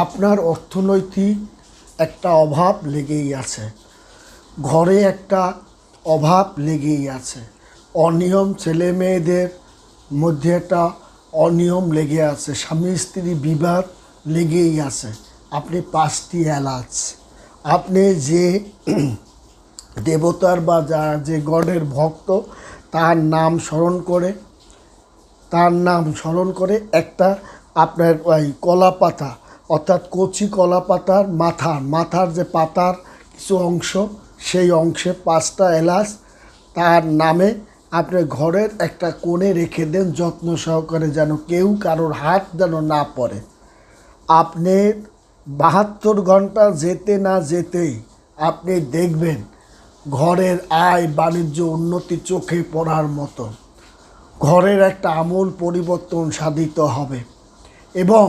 আপনার অর্থনৈতিক একটা অভাব লেগেই আছে, ঘরে একটা অভাব লেগেই আছে, অনিয়ম, ছেলে মেয়েদের মধ্যে একটা অনিয়ম লেগে আছে, স্বামী স্ত্রী বিবাদ লেগেই আছে। আপনি 5টি এলাচ, আপনি যে দেবতার বা যে গডের ভক্ত তার নাম স্মরণ করে একটা আপনার ওই কলা পাতা, অর্থাৎ কচি কলা পাতার মাথার যে পাতার কিছু অংশ, সেই অংশে 5টা এলাচ তার নামে আপনি ঘরের একটা কোণে রেখে দেন যত্ন সহকারে, যেন কেউ কারোর হাত যেন না পড়ে। আপনি 72 ঘন্টা যেতে না যেতেই আপনি দেখবেন ঘরের আয় বাণিজ্য উন্নতি চোখে পড়ার মতো, ঘরের একটা আমূল পরিবর্তন সাধিত হবে। এবং